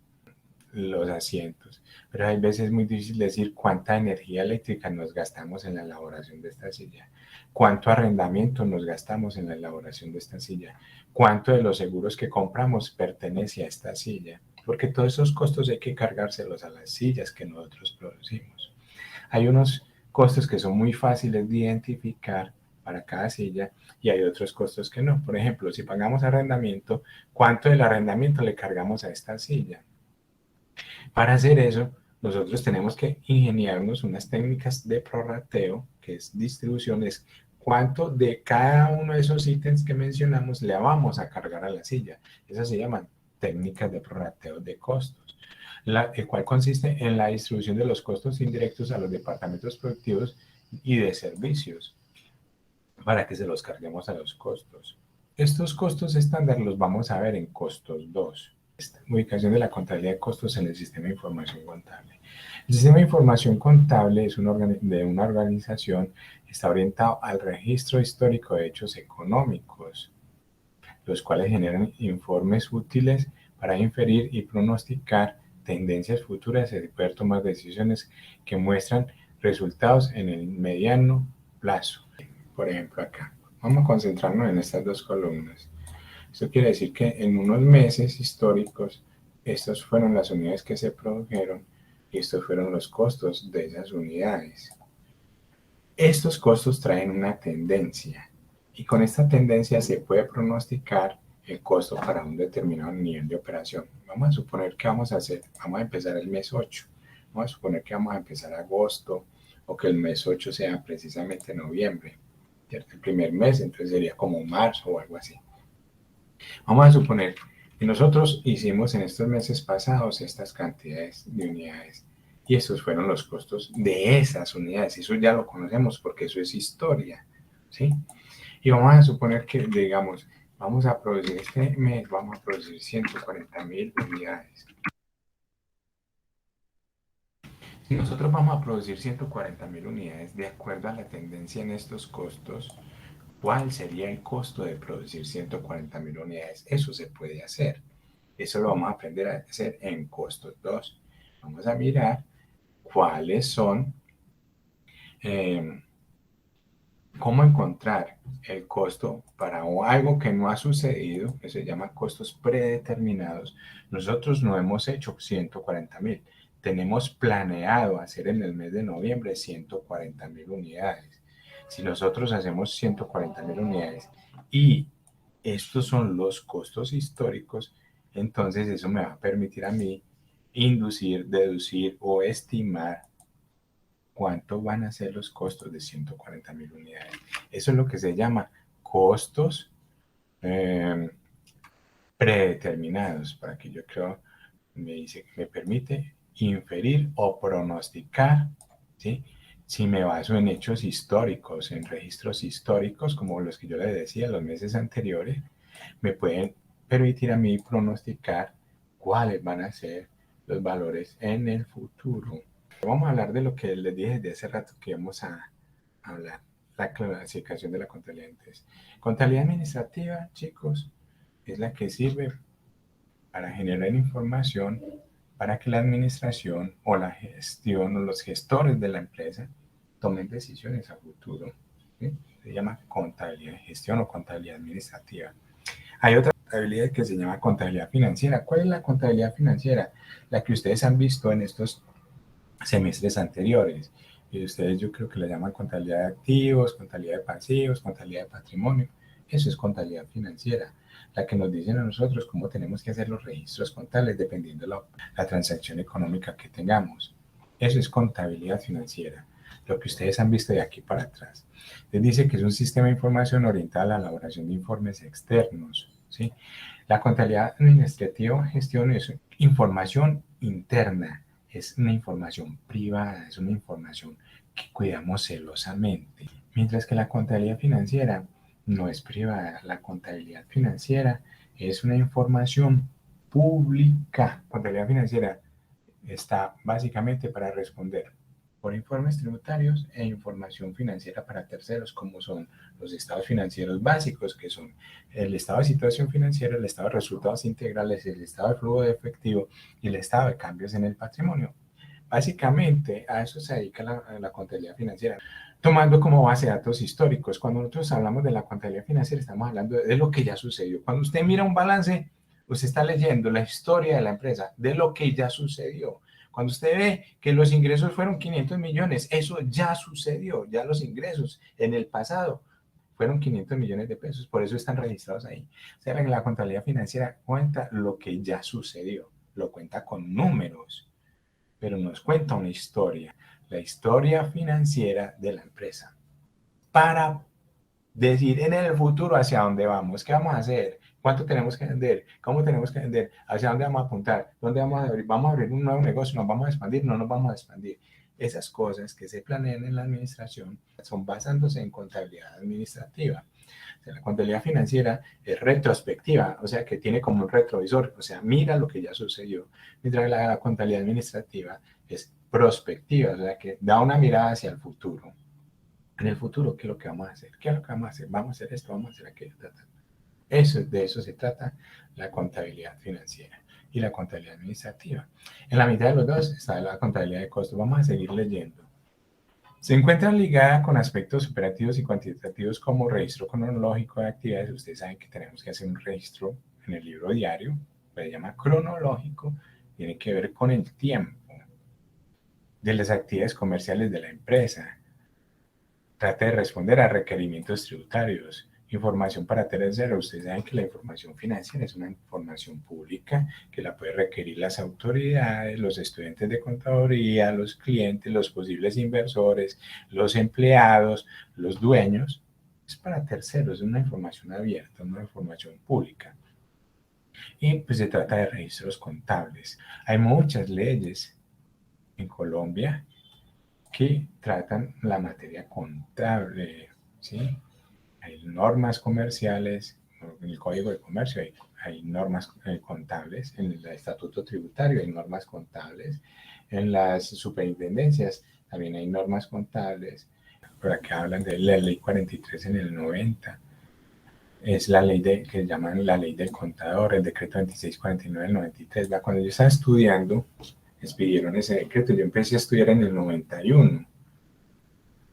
los asientos. Pero hay veces muy difícil decir cuánta energía eléctrica nos gastamos en la elaboración de esta silla, cuánto arrendamiento nos gastamos en la elaboración de esta silla, cuánto de los seguros que compramos pertenece a esta silla, porque todos esos costos hay que cargárselos a las sillas que nosotros producimos. Hay unos costos que son muy fáciles de identificar para cada silla y hay otros costos que no. Por ejemplo, si pagamos arrendamiento, ¿cuánto del arrendamiento le cargamos a esta silla? Para hacer eso, nosotros tenemos que ingeniarnos unas técnicas de prorrateo, que es distribución, es cuánto de cada uno de esos ítems que mencionamos le vamos a cargar a la silla. Esas se llaman técnicas de prorrateo de costos, el cual consiste en la distribución de los costos indirectos a los departamentos productivos y de servicios para que se los carguemos a los costos. Estos costos estándar los vamos a ver en costos 2. Ubicación de la contabilidad de costos en el sistema de información contable. El sistema de información contable es de una organización, está orientado al registro histórico de hechos económicos, los cuales generan informes útiles para inferir y pronosticar tendencias futuras y poder tomar decisiones que muestran resultados en el mediano plazo. Por ejemplo, acá, vamos a concentrarnos en estas dos columnas. Esto quiere decir que en unos meses históricos, estas fueron las unidades que se produjeron y estos fueron los costos de esas unidades. Estos costos traen una tendencia y con esta tendencia se puede pronosticar el costo para un determinado nivel de operación. Vamos a suponer que vamos a empezar el mes 8. Vamos a suponer que vamos a empezar agosto o que el mes 8 sea precisamente noviembre, ¿cierto? El primer mes, entonces sería como marzo o algo así. Vamos a suponer que nosotros hicimos en estos meses pasados estas cantidades de unidades y estos fueron los costos de esas unidades. Eso ya lo conocemos porque eso es historia, ¿sí? Y vamos a suponer que, digamos, vamos a producir este mes, vamos a producir 140.000 unidades. Si nosotros vamos a producir 140.000 unidades, de acuerdo a la tendencia en estos costos, ¿cuál sería el costo de producir 140.000 unidades? Eso se puede hacer. Eso lo vamos a aprender a hacer en costos 2. Vamos a mirar cuáles son, cómo encontrar el costo para algo que no ha sucedido, que se llama costos predeterminados. Nosotros no hemos hecho 140.000. Tenemos planeado hacer en el mes de noviembre 140.000 unidades. Si nosotros hacemos 140.000 unidades y estos son los costos históricos, entonces eso me va a permitir a mí inducir, deducir o estimar cuánto van a ser los costos de 140.000 unidades. Eso es lo que se llama costos predeterminados, para que yo creo, me permite inferir o pronosticar, ¿sí? Si me baso en hechos históricos, en registros históricos, como los que yo les decía los meses anteriores, me pueden permitir a mí pronosticar cuáles van a ser los valores en el futuro. Vamos a hablar de lo que les dije desde hace rato que íbamos a hablar, la clasificación de la contabilidad. Entonces, contabilidad administrativa, chicos, es la que sirve para generar información para que la administración o la gestión o los gestores de la empresa tomen decisiones a futuro, ¿sí? Se llama contabilidad de gestión o contabilidad administrativa. Hay otra contabilidad que se llama contabilidad financiera. ¿Cuál es la contabilidad financiera? La que ustedes han visto en estos semestres anteriores. Y ustedes yo creo que la llaman contabilidad de activos, contabilidad de pasivos, contabilidad de patrimonio. Eso es contabilidad financiera, la que nos dicen a nosotros cómo tenemos que hacer los registros contables dependiendo de la transacción económica que tengamos. Eso es contabilidad financiera, lo que ustedes han visto de aquí para atrás. Les dice que es un sistema de información orientado a la elaboración de informes externos, ¿sí? La contabilidad administrativa gestión es información interna, es una información privada, es una información que cuidamos celosamente. Mientras que la contabilidad financiera no es privada, la contabilidad financiera es una información pública. Contabilidad financiera está básicamente para responder por informes tributarios e información financiera para terceros, como son los estados financieros básicos, que son el estado de situación financiera, el estado de resultados integrales, el estado de flujo de efectivo y el estado de cambios en el patrimonio. Básicamente a eso se dedica la contabilidad financiera, tomando como base datos históricos. Cuando nosotros hablamos de la contabilidad financiera, estamos hablando de lo que ya sucedió. Cuando usted mira un balance, usted está leyendo la historia de la empresa, de lo que ya sucedió. Cuando usted ve que los ingresos fueron 500 millones, eso ya sucedió, ya los ingresos en el pasado fueron 500 millones de pesos, por eso están registrados ahí. O sea, la contabilidad financiera cuenta lo que ya sucedió, lo cuenta con números, pero nos cuenta una historia, la historia financiera de la empresa, para decir en el futuro hacia dónde vamos, qué vamos a hacer, cuánto tenemos que vender, cómo tenemos que vender, hacia dónde vamos a apuntar, dónde vamos a abrir un nuevo negocio, nos vamos a expandir, no nos vamos a expandir. Esas cosas que se planean en la administración son basándose en contabilidad administrativa. O sea, la contabilidad financiera es retrospectiva, o sea, que tiene como un retrovisor, o sea, mira lo que ya sucedió, mientras que la contabilidad administrativa es prospectiva, o sea, que da una mirada hacia el futuro. En el futuro, ¿qué es lo que vamos a hacer? ¿Qué es lo que vamos a hacer? Vamos a hacer esto, vamos a hacer aquello. De eso se trata la contabilidad financiera y la contabilidad administrativa. En la mitad de los dos está la contabilidad de costos. Vamos a seguir leyendo. Se encuentra ligada con aspectos operativos y cuantitativos como registro cronológico de actividades. Ustedes saben que tenemos que hacer un registro en el libro diario, se llama cronológico, tiene que ver con el tiempo de las actividades comerciales de la empresa. Trata de responder a requerimientos tributarios, Información para terceros. Ustedes saben que la información financiera es una información pública que la pueden requerir las autoridades, los estudiantes de contaduría, los clientes, los posibles inversores, los empleados, los dueños. Es para terceros, es una información abierta, una información pública. Y pues se trata de registros contables. Hay muchas leyes en Colombia que tratan la materia contable, ¿sí? Hay normas comerciales, en el Código de Comercio hay normas contables, en el Estatuto Tributario hay normas contables, en las superintendencias también hay normas contables. Por acá hablan de la Ley 43 en el 90, es la ley que llaman la Ley del Contador, el Decreto 2649 del 93. Cuando yo estaba estudiando, expidieron ese decreto, yo empecé a estudiar en el 91.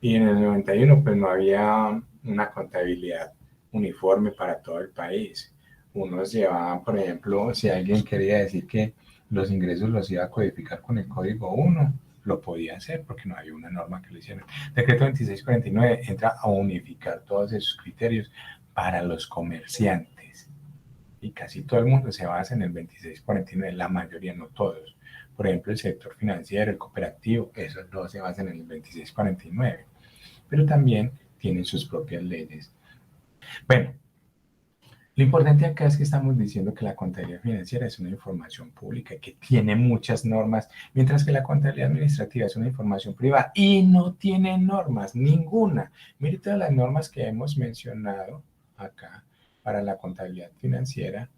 Y en el 91 pues no había una contabilidad uniforme para todo el país. Unos llevaban, por ejemplo, si alguien quería decir que los ingresos los iba a codificar con el código 1, lo podía hacer porque no había una norma que lo hiciera. Decreto 2649 entra a unificar todos esos criterios para los comerciantes. Y casi todo el mundo se basa en el 2649, la mayoría, no todos. Por ejemplo, el sector financiero, el cooperativo, esos no se basan en el 2649. Pero también tienen sus propias leyes. Bueno, lo importante acá es que estamos diciendo que la contabilidad financiera es una información pública que tiene muchas normas, mientras que la contabilidad administrativa es una información privada y no tiene normas, ninguna. Mire todas las normas que hemos mencionado acá para la contabilidad financiera,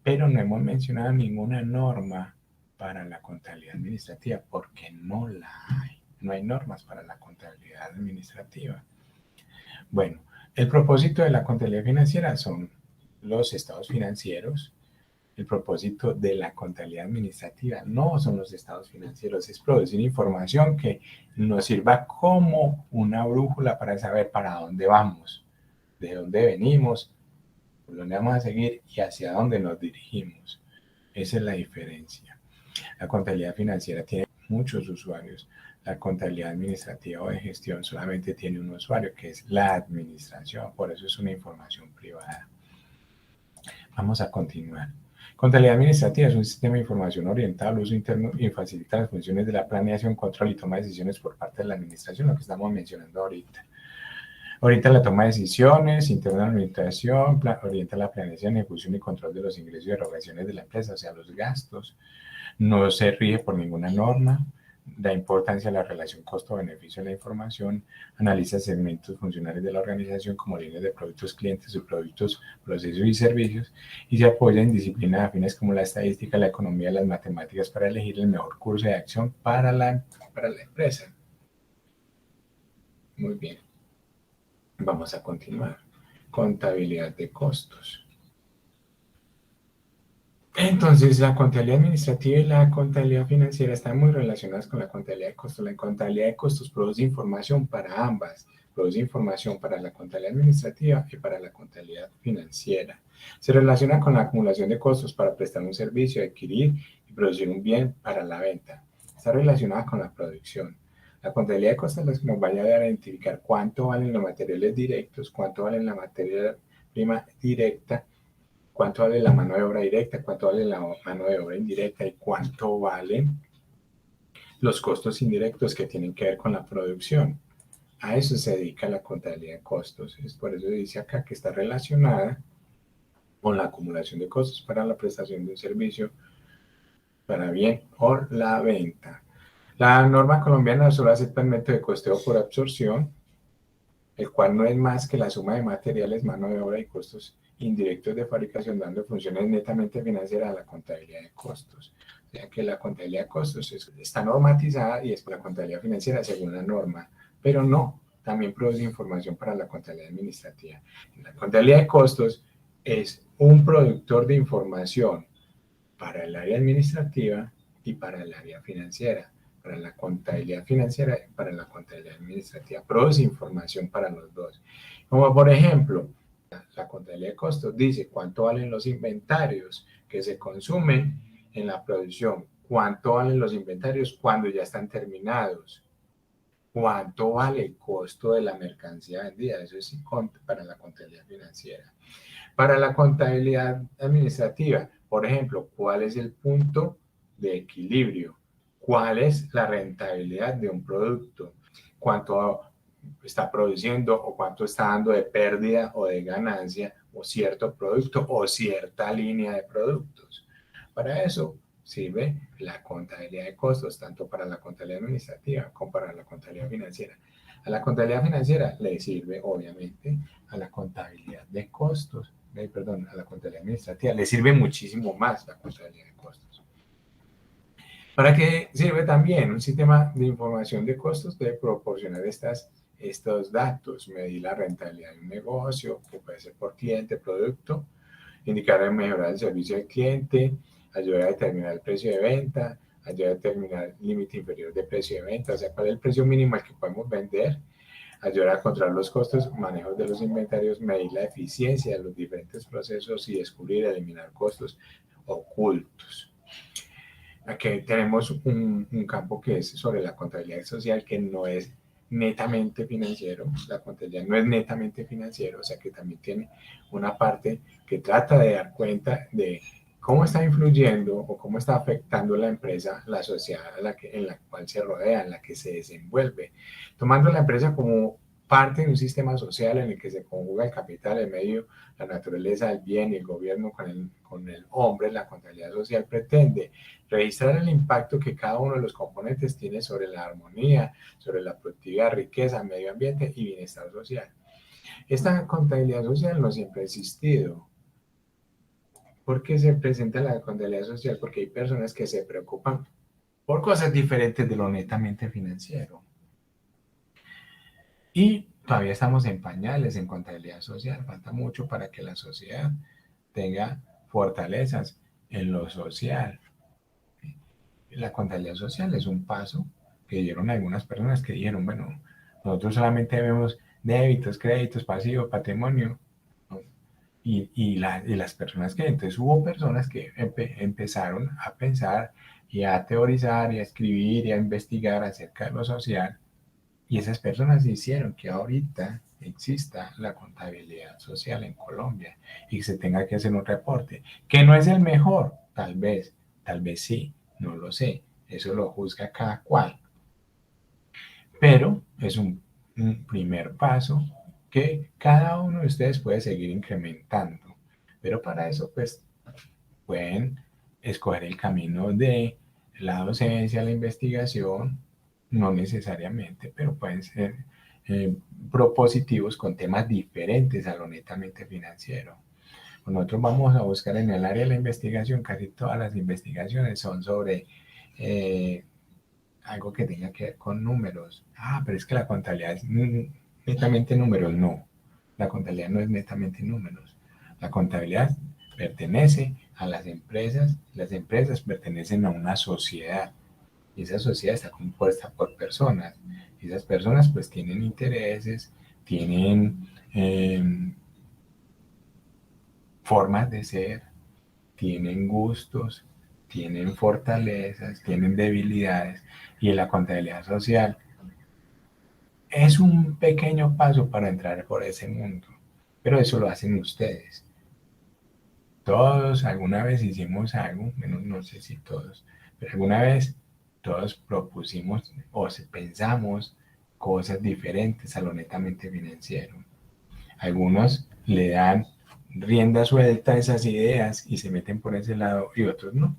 pero no hemos mencionado ninguna norma para la contabilidad administrativa porque no la hay. No hay normas para la contabilidad administrativa. Bueno, el propósito de la contabilidad financiera son los estados financieros. El propósito de la contabilidad administrativa no son los estados financieros, es producir información que nos sirva como una brújula para saber para dónde vamos, de dónde venimos, por dónde vamos a seguir y hacia dónde nos dirigimos. Esa es la diferencia. La contabilidad financiera tiene muchos usuarios. La contabilidad administrativa o de gestión solamente tiene un usuario, que es la administración. Por eso es una información privada. Vamos a continuar. Contabilidad administrativa es un sistema de información orientado al uso interno y facilita las funciones de la planeación, control y toma de decisiones por parte de la administración, lo que estamos mencionando ahorita. Orienta la toma de decisiones, interna la administración, orienta la planeación, ejecución y control de los ingresos y erogaciones de la empresa, o sea, los gastos. No se rige por ninguna norma, da importancia a la relación costo-beneficio de la información, analiza segmentos funcionales de la organización como líneas de productos, clientes, subproductos, procesos y servicios, y se apoya en disciplinas afines como la estadística, la economía, las matemáticas para elegir el mejor curso de acción para la empresa. Muy bien. Vamos a continuar. Contabilidad de costos. Entonces, la contabilidad administrativa y la contabilidad financiera están muy relacionadas con la contabilidad de costos. La contabilidad de costos produce información para ambas. Produce información para la contabilidad administrativa y para la contabilidad financiera. Se relaciona con la acumulación de costos para prestar un servicio, adquirir y producir un bien para la venta. Está relacionada con la producción. La contabilidad de costos es la que nos va a ayudar a identificar cuánto valen los materiales directos, cuánto vale la materia prima directa, cuánto vale la mano de obra directa, cuánto vale la mano de obra indirecta y cuánto valen los costos indirectos que tienen que ver con la producción. A eso se dedica la contabilidad de costos. Es por eso dice acá que está relacionada con la acumulación de costos para la prestación de un servicio, para bien o la venta. La norma colombiana solo acepta el método de costeo por absorción, el cual no es más que la suma de materiales, mano de obra y costos indirectos de fabricación, dando funciones netamente financieras a la contabilidad de costos. O sea que la contabilidad de costos está normatizada y es la contabilidad financiera según la norma, pero no, también produce información para la contabilidad administrativa. La contabilidad de costos es un productor de información para el área administrativa y para el área financiera. Para la contabilidad financiera y para la contabilidad administrativa. Produce información para los dos. Como por ejemplo, la contabilidad de costos dice cuánto valen los inventarios que se consumen en la producción, cuánto valen los inventarios cuando ya están terminados, cuánto vale el costo de la mercancía vendida. Eso es para la contabilidad financiera. Para la contabilidad administrativa, por ejemplo, ¿cuál es el punto de equilibrio? ¿Cuál es la rentabilidad de un producto? ¿Cuánto está produciendo o cuánto está dando de pérdida o de ganancia o cierto producto o cierta línea de productos? Para eso sirve la contabilidad de costos, tanto para la contabilidad administrativa como para la contabilidad financiera. A la contabilidad financiera le sirve, obviamente, a la contabilidad de costos, a la contabilidad administrativa, le sirve muchísimo más la contabilidad de costos. ¿Para qué sirve también? Un sistema de información de costos debe proporcionar estos datos, medir la rentabilidad de un negocio, que puede ser por cliente, producto, indicar y mejorar el servicio al cliente, ayudar a determinar el precio de venta, ayudar a determinar el límite inferior de precio de venta, o sea, cuál es el precio mínimo al que podemos vender, ayudar a controlar los costos, manejo de los inventarios, medir la eficiencia de los diferentes procesos y descubrir y eliminar costos ocultos. Aquí tenemos un campo que es sobre la contabilidad social, que no es netamente financiero. La contabilidad no es netamente financiero, o sea que también tiene una parte que trata de dar cuenta de cómo está influyendo o cómo está afectando la empresa, la sociedad en la cual se rodea, en la que se desenvuelve, tomando la empresa como parte de un sistema social en el que se conjuga el capital, el medio, la naturaleza, el bien y el gobierno con el hombre. La contabilidad social pretende registrar el impacto que cada uno de los componentes tiene sobre la armonía, sobre la productividad, riqueza, medio ambiente y bienestar social. Esta contabilidad social no siempre ha existido. ¿Por qué se presenta la contabilidad social? Porque hay personas que se preocupan por cosas diferentes de lo netamente financiero. Y todavía estamos en pañales en contabilidad social. Falta mucho para que la sociedad tenga fortalezas en lo social. La contabilidad social es un paso que dieron algunas personas que dijeron, bueno, nosotros solamente vemos débitos, créditos, pasivos, patrimonio. ¿No? Y las personas que, entonces hubo personas que empezaron a pensar y a teorizar y a escribir y a investigar acerca de lo social. Y esas personas hicieron que ahorita exista la contabilidad social en Colombia y que se tenga que hacer un reporte, que no es el mejor, tal vez sí, no lo sé, eso lo juzga cada cual. Pero es un primer paso que cada uno de ustedes puede seguir incrementando. Pero para eso, pues, pueden escoger el camino de la docencia, la investigación, no necesariamente, pero pueden ser propositivos con temas diferentes a lo netamente financiero. Nosotros vamos a buscar en el área de la investigación, casi todas las investigaciones son sobre algo que tenga que ver con números. Pero es que la contabilidad es netamente números. No, la contabilidad no es netamente números. La contabilidad pertenece a las empresas pertenecen a una sociedad. Y esa sociedad está compuesta por personas. Y esas personas pues tienen intereses, tienen formas de ser, tienen gustos, tienen fortalezas, tienen debilidades. Y en la contabilidad social es un pequeño paso para entrar por ese mundo. Pero eso lo hacen ustedes. Todos alguna vez hicimos algo, no sé si todos, pero alguna vez todos propusimos o pensamos cosas diferentes a lo netamente financiero. Algunos le dan rienda suelta a esas ideas y se meten por ese lado y otros no.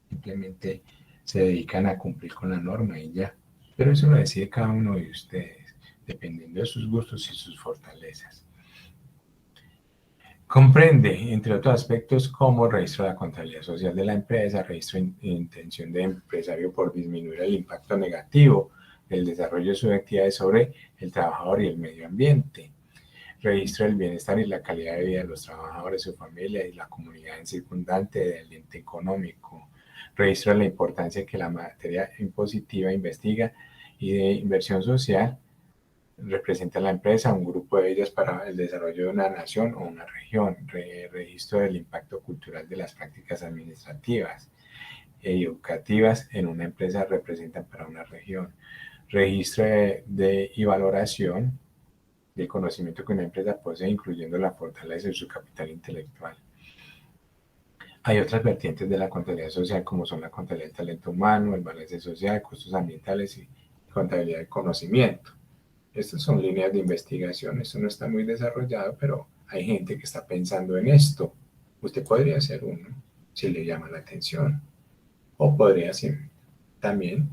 Simplemente se dedican a cumplir con la norma y ya. Pero eso lo decide cada uno de ustedes, dependiendo de sus gustos y sus fortalezas. Comprende, entre otros aspectos, como registro de la contabilidad social de la empresa, registro de intención de empresario por disminuir el impacto negativo del desarrollo de sus actividades sobre el trabajador y el medio ambiente, registro del bienestar y la calidad de vida de los trabajadores, su familia y la comunidad circundante del ente económico, registro de la importancia que la materia impositiva investiga y de inversión social representa a la empresa, un grupo de ellas para el desarrollo de una nación o una región, registro del impacto cultural de las prácticas administrativas y educativas en una empresa representan para una región, registro y valoración del conocimiento que una empresa posee, incluyendo la fortaleza de su capital intelectual. Hay otras vertientes de la contabilidad social, como son la contabilidad del talento humano, el balance social, costos ambientales y contabilidad del conocimiento. Estas son líneas de investigación. Esto no está muy desarrollado, pero hay gente que está pensando en esto. Usted podría ser uno, si le llama la atención. O podría también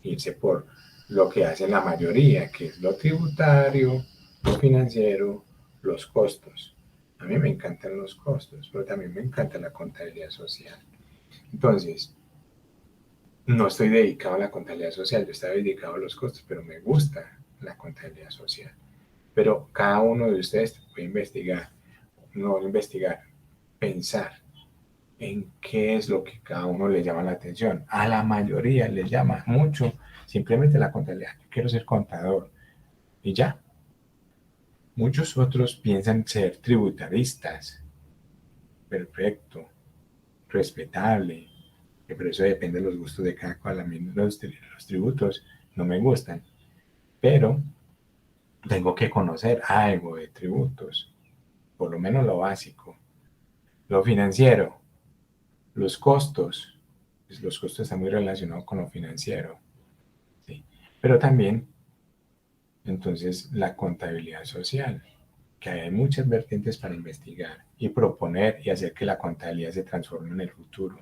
irse por lo que hace la mayoría, que es lo tributario, lo financiero, los costos. A mí me encantan los costos, pero también me encanta la contabilidad social. Entonces, no estoy dedicado a la contabilidad social, yo estaba dedicado a los costos, pero me gusta la contabilidad social. Pero cada uno de ustedes puede investigar, pensar en qué es lo que cada uno le llama la atención. A la mayoría le llama mucho simplemente la contabilidad. Yo quiero ser contador y ya. Muchos otros piensan ser tributaristas. Perfecto, respetable, pero eso depende de los gustos de cada cual. A mí los tributos no me gustan, pero tengo que conocer algo de tributos, por lo menos lo básico. Lo financiero, los costos, pues los costos están muy relacionados con lo financiero, ¿sí? Pero también, entonces, la contabilidad social, que hay muchas vertientes para investigar y proponer y hacer que la contabilidad se transforme en el futuro,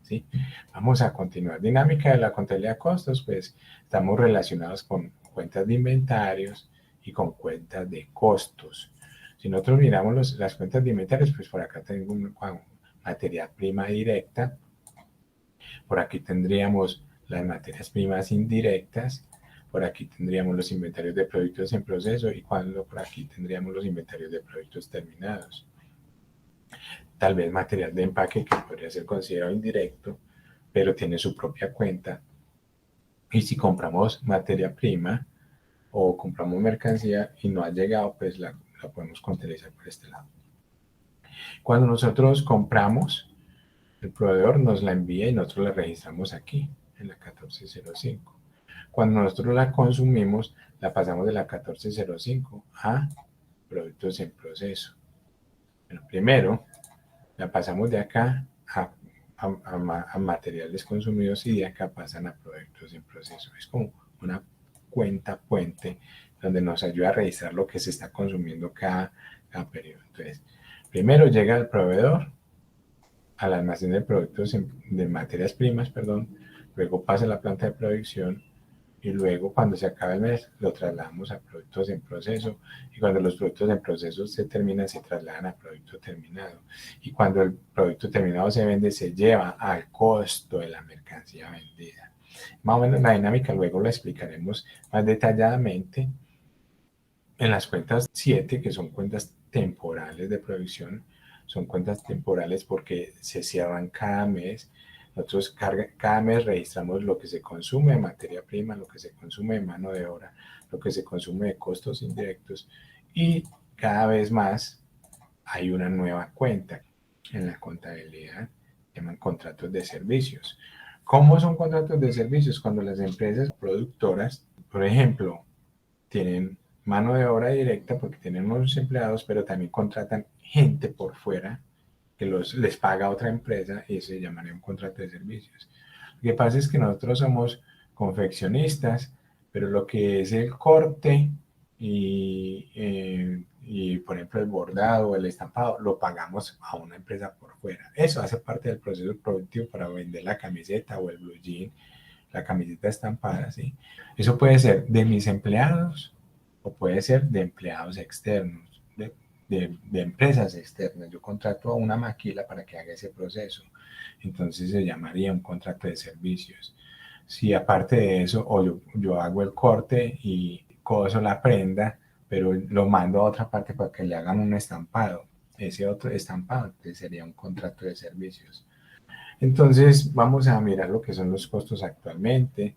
¿sí? Vamos a continuar. Dinámica de la contabilidad de costos, pues estamos relacionados con cuentas de inventarios y con cuentas de costos. Si nosotros miramos las cuentas de inventarios, pues por acá tengo materia prima directa, por aquí tendríamos las materias primas indirectas, por aquí tendríamos los inventarios de productos en proceso y por aquí tendríamos los inventarios de productos terminados. Tal vez material de empaque que podría ser considerado indirecto, pero tiene su propia cuenta. Y si compramos materia prima o compramos mercancía y no ha llegado, pues la podemos contabilizar por este lado. Cuando nosotros compramos, el proveedor nos la envía y nosotros la registramos aquí, en la 1405. Cuando nosotros la consumimos, la pasamos de la 1405 a productos en proceso. Bueno, primero, la pasamos de acá a materiales consumidos y de acá pasan a productos en proceso. Es como una cuenta puente donde nos ayuda a registrar lo que se está consumiendo cada periodo. Entonces, primero llega el proveedor al almacén de productos de materias primas, luego pasa a la planta de producción y luego cuando se acaba el mes lo trasladamos a productos en proceso y cuando los productos en proceso se terminan se trasladan a producto terminado y cuando el producto terminado se vende se lleva al costo de la mercancía vendida. Más o menos la dinámica luego la explicaremos más detalladamente en las cuentas 7, que son cuentas temporales de producción. Son cuentas temporales porque se cierran cada mes. Nosotros cada mes registramos lo que se consume de materia prima, lo que se consume de mano de obra, lo que se consume de costos indirectos y cada vez más hay una nueva cuenta en la contabilidad, se llaman contratos de servicios. ¿Cómo son contratos de servicios? Cuando las empresas productoras, por ejemplo, tienen mano de obra directa porque tienen unos empleados, pero también contratan gente por fuera que les paga a otra empresa y eso se llamaría un contrato de servicios. Lo que pasa es que nosotros somos confeccionistas, pero lo que es el corte y por ejemplo el bordado o el estampado lo pagamos a una empresa por fuera. Eso hace parte del proceso productivo para vender la camiseta o el blue jean, la camiseta estampada, ¿sí? Eso puede ser de mis empleados o puede ser de empleados externos, de empresas externas. Yo contrato a una maquila para que haga ese proceso. Entonces se llamaría un contrato de servicios. Si aparte de eso, o yo hago el corte y coso la prenda, pero lo mando a otra parte para que le hagan un estampado. Ese otro estampado sería un contrato de servicios. Entonces vamos a mirar lo que son los costos actualmente.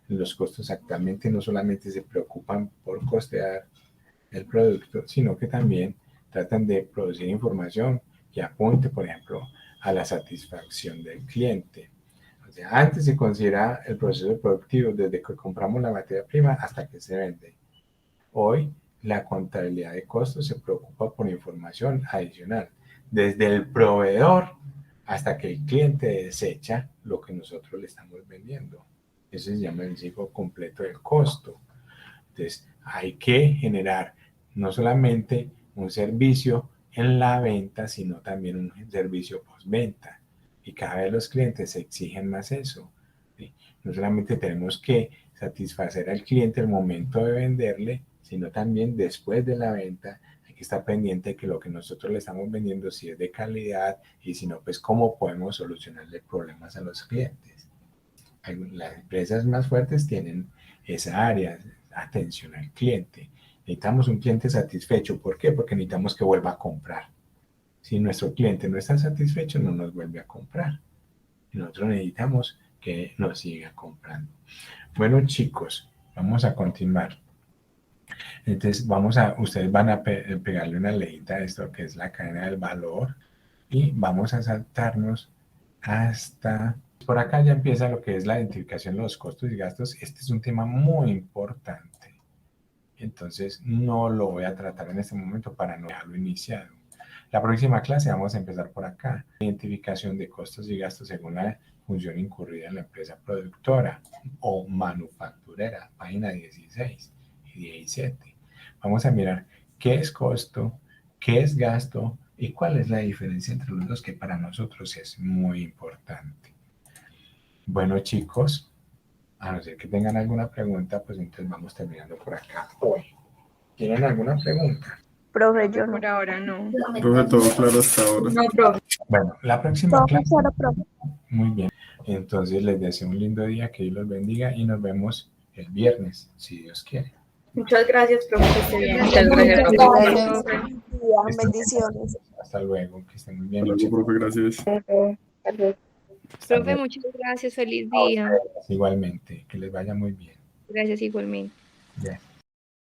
Los costos actualmente no solamente se preocupan por costear el producto, sino que también tratan de producir información que apunte, por ejemplo, a la satisfacción del cliente. sea, antes se considera el proceso productivo desde que compramos la materia prima hasta que se vende. Hoy, la contabilidad de costos se preocupa por información adicional, desde el proveedor hasta que el cliente desecha lo que nosotros le estamos vendiendo. Eso se llama el ciclo completo del costo. Entonces, hay que generar no solamente un servicio en la venta, sino también un servicio postventa. Y cada vez los clientes exigen más eso, ¿sí? No solamente tenemos que satisfacer al cliente al momento de venderle, sino también después de la venta. Hay que estar pendiente de que lo que nosotros le estamos vendiendo si es de calidad y si no, pues cómo podemos solucionarle problemas a los clientes. Las empresas más fuertes tienen esa área, atención al cliente. Necesitamos un cliente satisfecho. ¿Por qué? Porque necesitamos que vuelva a comprar. Si nuestro cliente no está satisfecho, no nos vuelve a comprar. Y nosotros necesitamos que nos siga comprando. Bueno, chicos, vamos a continuar. Entonces, ustedes van a pegarle una leyita a esto que es la cadena del valor y vamos a saltarnos hasta... Por acá ya empieza lo que es la identificación de los costos y gastos. Este es un tema muy importante. Entonces, no lo voy a tratar en este momento para no dejarlo iniciado. La próxima clase vamos a empezar por acá. Identificación de costos y gastos según la función incurrida en la empresa productora o manufacturera, página 16 y 17. Vamos a mirar qué es costo, qué es gasto y cuál es la diferencia entre los dos, que para nosotros es muy importante. Bueno, chicos, a no ser que tengan alguna pregunta, pues entonces vamos terminando por acá hoy. ¿Tienen alguna pregunta? Profe, yo no. Por ahora no. Profe, todo claro hasta ahora. No, profe. Bueno, la próxima Todo clase... claro, profe. Muy bien. Entonces les deseo un lindo día, que Dios los bendiga y nos vemos el viernes, si Dios quiere. Muchas gracias, profe, que esté bien. Muchas gracias. Gracias. Bendiciones. Hasta luego, que estén muy bien. Hasta luego, profe, gracias. Hasta Profe, luego. muchas gracias, feliz día. Igualmente, que les vaya muy bien. Gracias igualmente. Bien.